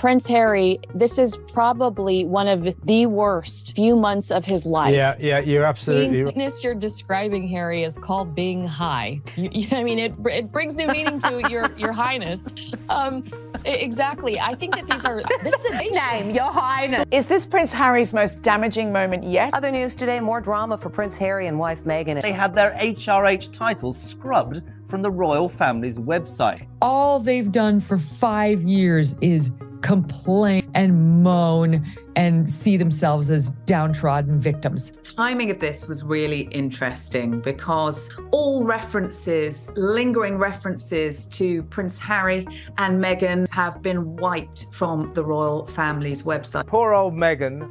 Prince Harry, this is probably one of the worst few months of his life. Yeah, you're absolutely The sickness you're describing, Harry, is called being high. I mean, it brings new meaning to your highness. Exactly. I think that this is a big name, Your Highness. Is this Prince Harry's most damaging moment yet? Other news today, more drama for Prince Harry and wife Meghan. They had their HRH titles scrubbed from the royal family's website. All they've done for 5 years is complain and moan and see themselves as downtrodden victims. Timing of this was really interesting because all references, lingering references to Prince Harry and Meghan have been wiped from the royal family's website. Poor old Meghan,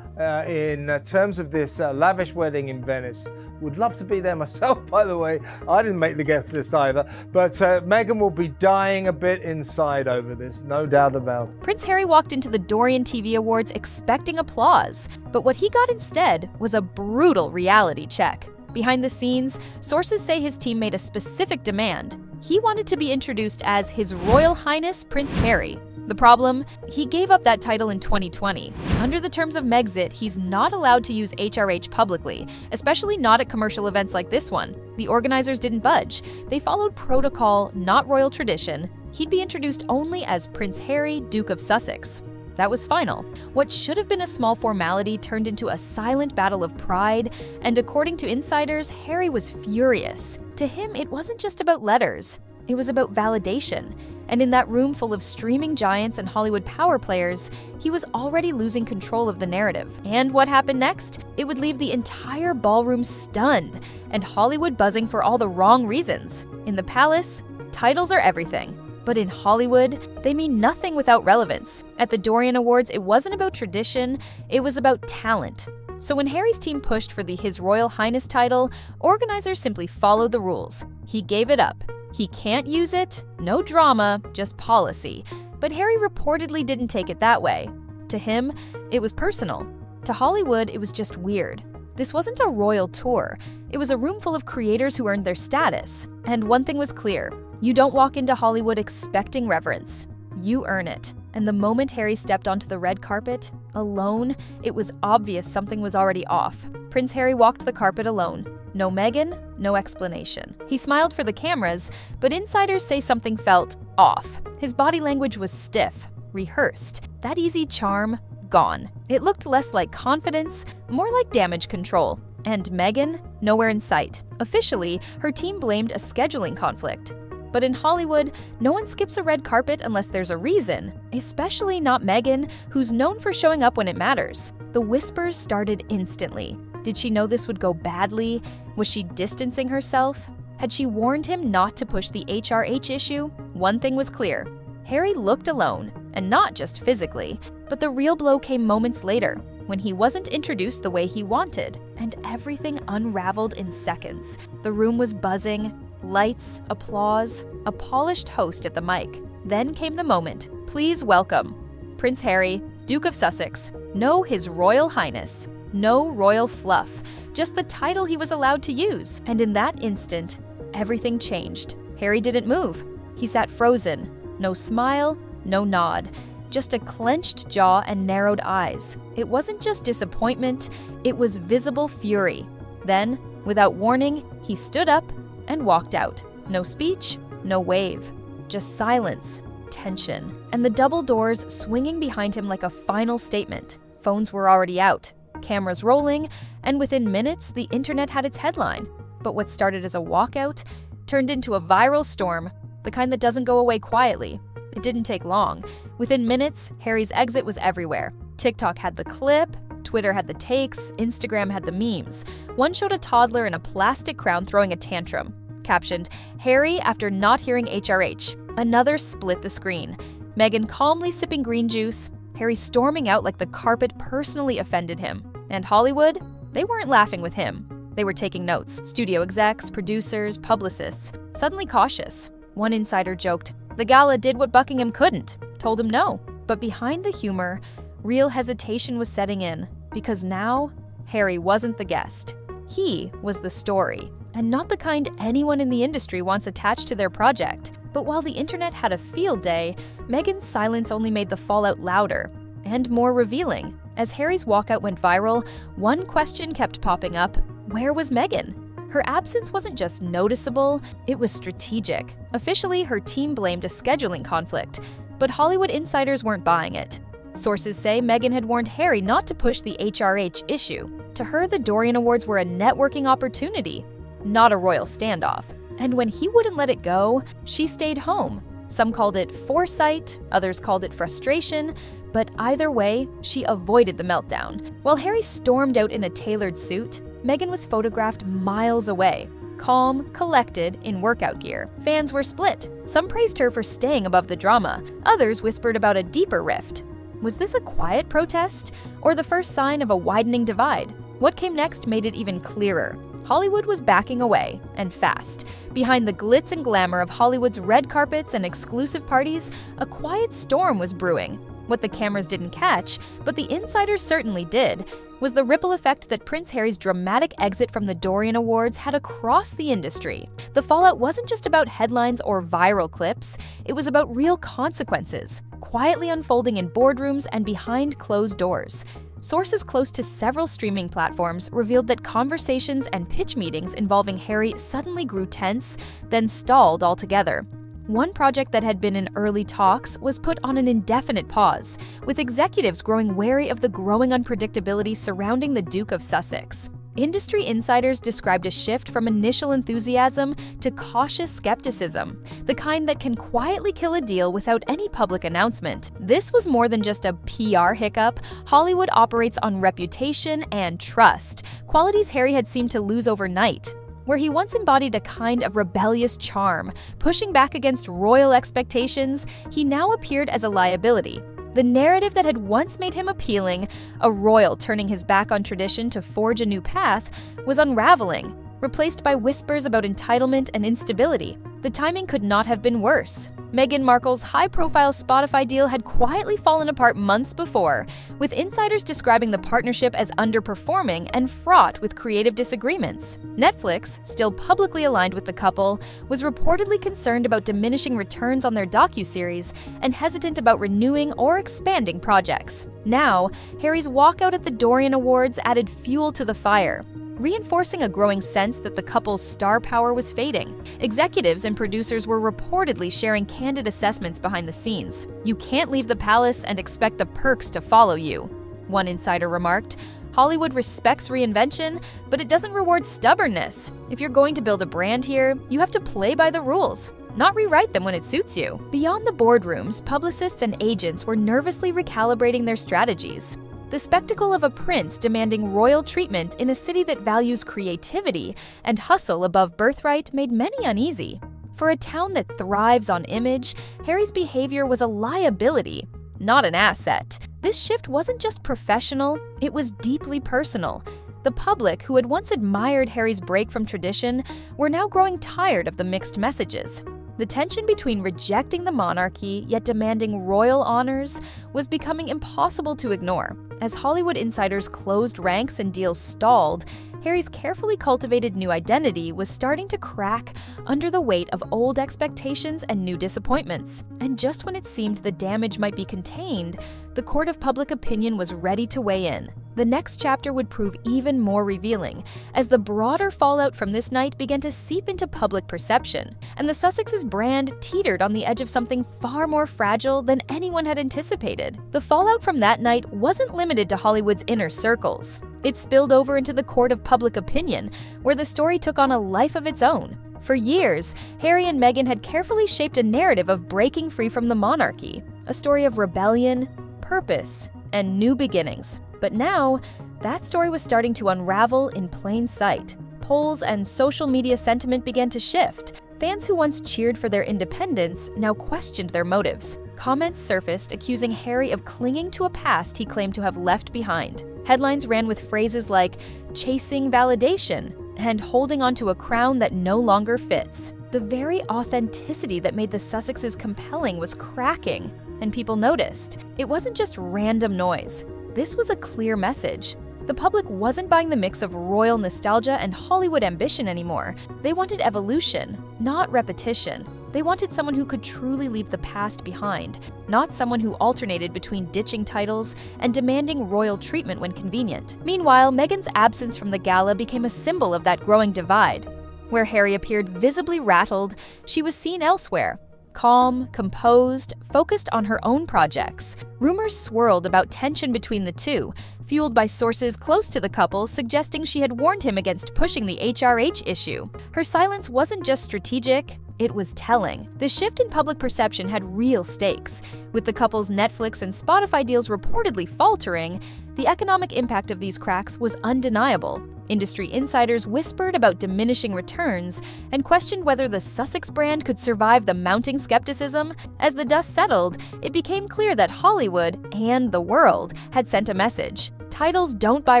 in terms of this lavish wedding in Venice. Would love to be there myself, by the way. I didn't make the guest list either. But Meghan will be dying a bit inside over this, no doubt about it. Prince Harry walked into the Dorian TV Awards expecting applause, but what he got instead was a brutal reality check. Behind the scenes, sources say his team made a specific demand. He wanted to be introduced as His Royal Highness Prince Harry. The problem? He gave up that title in 2020. Under the terms of Megxit, he's not allowed to use HRH publicly, especially not at commercial events like this one. The organizers didn't budge. They followed protocol, not royal tradition. He'd be introduced only as Prince Harry, Duke of Sussex. That was final. What should have been a small formality turned into a silent battle of pride, and according to insiders, Harry was furious. To him, it wasn't just about letters. It was about validation. And in that room full of streaming giants and Hollywood power players, he was already losing control of the narrative. And what happened next? It would leave the entire ballroom stunned, and Hollywood buzzing for all the wrong reasons. In the palace, titles are everything. But in Hollywood, they mean nothing without relevance. At the Dorian Awards, it wasn't about tradition, it was about talent. So when Harry's team pushed for the His Royal Highness title, organizers simply followed the rules. He gave it up. He can't use it, no drama, just policy. But Harry reportedly didn't take it that way. To him, it was personal. To Hollywood, it was just weird. This wasn't a royal tour. It was a room full of creators who earned their status. And one thing was clear. You don't walk into Hollywood expecting reverence. You earn it. And the moment Harry stepped onto the red carpet, alone, it was obvious something was already off. Prince Harry walked the carpet alone. No Meghan, no explanation. He smiled for the cameras, but insiders say something felt off. His body language was stiff, rehearsed. That easy charm, gone. It looked less like confidence, more like damage control. And Meghan, nowhere in sight. Officially, her team blamed a scheduling conflict. But in Hollywood, no one skips a red carpet unless there's a reason, especially not Meghan, who's known for showing up when it matters. The whispers started instantly. Did she know this would go badly? Was she distancing herself? Had she warned him not to push the HRH issue? One thing was clear. Harry looked alone, and not just physically. But the real blow came moments later, when he wasn't introduced the way he wanted, and everything unraveled in seconds. The room was buzzing, lights, applause, a polished host at the mic. Then came the moment. Please welcome Prince Harry, Duke of Sussex. No His Royal Highness. No royal fluff, just the title he was allowed to use. And in that instant, everything changed. Harry didn't move. He sat frozen. No smile, no nod. Just a clenched jaw and narrowed eyes. It wasn't just disappointment, it was visible fury. Then, without warning, he stood up and walked out. No speech, no wave. Just silence, tension, and the double doors swinging behind him like a final statement. Phones were already out. Cameras rolling, and within minutes, the internet had its headline. But what started as a walkout turned into a viral storm, the kind that doesn't go away quietly. It didn't take long. Within minutes, Harry's exit was everywhere. TikTok had the clip, Twitter had the takes, Instagram had the memes. One showed a toddler in a plastic crown throwing a tantrum. Captioned, "Harry after not hearing HRH." Another split the screen. Meghan calmly sipping green juice, Harry storming out like the carpet personally offended him. And Hollywood? They weren't laughing with him. They were taking notes. Studio execs, producers, publicists, suddenly cautious. One insider joked, "The gala did what Buckingham couldn't," told him no. But behind the humor, real hesitation was setting in, because now, Harry wasn't the guest. He was the story, and not the kind anyone in the industry wants attached to their project. But while the internet had a field day, Meghan's silence only made the fallout louder and more revealing. As Harry's walkout went viral, one question kept popping up: where was Meghan? Her absence wasn't just noticeable, it was strategic. Officially, her team blamed a scheduling conflict, but Hollywood insiders weren't buying it. Sources say Meghan had warned Harry not to push the HRH issue. To her, the Dorian Awards were a networking opportunity, not a royal standoff. And when he wouldn't let it go, she stayed home. Some called it foresight, others called it frustration, but either way, she avoided the meltdown. While Harry stormed out in a tailored suit, Meghan was photographed miles away, calm, collected, in workout gear. Fans were split. Some praised her for staying above the drama. Others whispered about a deeper rift. Was this a quiet protest, or the first sign of a widening divide? What came next made it even clearer. Hollywood was backing away, and fast. Behind the glitz and glamour of Hollywood's red carpets and exclusive parties, a quiet storm was brewing. What the cameras didn't catch, but the insiders certainly did, was the ripple effect that Prince Harry's dramatic exit from the Dorian Awards had across the industry. The fallout wasn't just about headlines or viral clips, it was about real consequences, quietly unfolding in boardrooms and behind closed doors. Sources close to several streaming platforms revealed that conversations and pitch meetings involving Harry suddenly grew tense, then stalled altogether. One project that had been in early talks was put on an indefinite pause, with executives growing wary of the growing unpredictability surrounding the Duke of Sussex. Industry insiders described a shift from initial enthusiasm to cautious skepticism, the kind that can quietly kill a deal without any public announcement. This was more than just a PR hiccup. Hollywood operates on reputation and trust, qualities Harry had seemed to lose overnight. Where he once embodied a kind of rebellious charm, pushing back against royal expectations, he now appeared as a liability. The narrative that had once made him appealing, a royal turning his back on tradition to forge a new path, was unraveling, replaced by whispers about entitlement and instability. The timing could not have been worse. Meghan Markle's high-profile Spotify deal had quietly fallen apart months before, with insiders describing the partnership as underperforming and fraught with creative disagreements. Netflix, still publicly aligned with the couple, was reportedly concerned about diminishing returns on their docuseries and hesitant about renewing or expanding projects. Now, Harry's walkout at the Dorian Awards added fuel to the fire, reinforcing a growing sense that the couple's star power was fading. Executives and producers were reportedly sharing candid assessments behind the scenes. "You can't leave the palace and expect the perks to follow you," one insider remarked. Hollywood respects reinvention, but it doesn't reward stubbornness. If you're going to build a brand here, you have to play by the rules, not rewrite them when it suits you. Beyond the boardrooms, publicists and agents were nervously recalibrating their strategies. The spectacle of a prince demanding royal treatment in a city that values creativity and hustle above birthright made many uneasy. For a town that thrives on image, Harry's behavior was a liability, not an asset. This shift wasn't just professional, it was deeply personal. The public, who had once admired Harry's break from tradition, were now growing tired of the mixed messages. The tension between rejecting the monarchy yet demanding royal honors was becoming impossible to ignore. As Hollywood insiders closed ranks and deals stalled, Harry's carefully cultivated new identity was starting to crack under the weight of old expectations and new disappointments. And just when it seemed the damage might be contained, the court of public opinion was ready to weigh in. The next chapter would prove even more revealing, as the broader fallout from this night began to seep into public perception, and the Sussex's brand teetered on the edge of something far more fragile than anyone had anticipated. The fallout from that night wasn't limited to Hollywood's inner circles. It spilled over into the court of public opinion, where the story took on a life of its own. For years, Harry and Meghan had carefully shaped a narrative of breaking free from the monarchy, a story of rebellion, purpose, and new beginnings. But now, that story was starting to unravel in plain sight. Polls and social media sentiment began to shift. Fans who once cheered for their independence now questioned their motives. Comments surfaced accusing Harry of clinging to a past he claimed to have left behind. Headlines ran with phrases like chasing validation and holding onto a crown that no longer fits. The very authenticity that made the Sussexes compelling was cracking, and people noticed. It wasn't just random noise. This was a clear message. The public wasn't buying the mix of royal nostalgia and Hollywood ambition anymore. They wanted evolution, not repetition. They wanted someone who could truly leave the past behind, not someone who alternated between ditching titles and demanding royal treatment when convenient. Meanwhile, Meghan's absence from the gala became a symbol of that growing divide. Where Harry appeared visibly rattled, she was seen elsewhere. Calm, composed, focused on her own projects. Rumors swirled about tension between the two, fueled by sources close to the couple suggesting she had warned him against pushing the HRH issue. Her silence wasn't just strategic, it was telling. The shift in public perception had real stakes. With the couple's Netflix and Spotify deals reportedly faltering, the economic impact of these cracks was undeniable. Industry insiders whispered about diminishing returns and questioned whether the Sussex brand could survive the mounting skepticism. As the dust settled, it became clear that Hollywood and the world had sent a message. Titles don't buy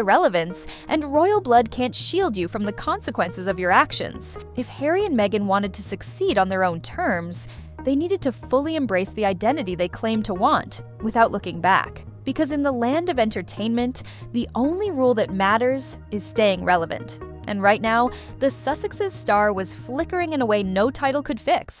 relevance, and royal blood can't shield you from the consequences of your actions. If Harry and Meghan wanted to succeed on their own terms, they needed to fully embrace the identity they claimed to want, without looking back. Because in the land of entertainment, the only rule that matters is staying relevant. And right now, the Sussex's star was flickering in a way no title could fix.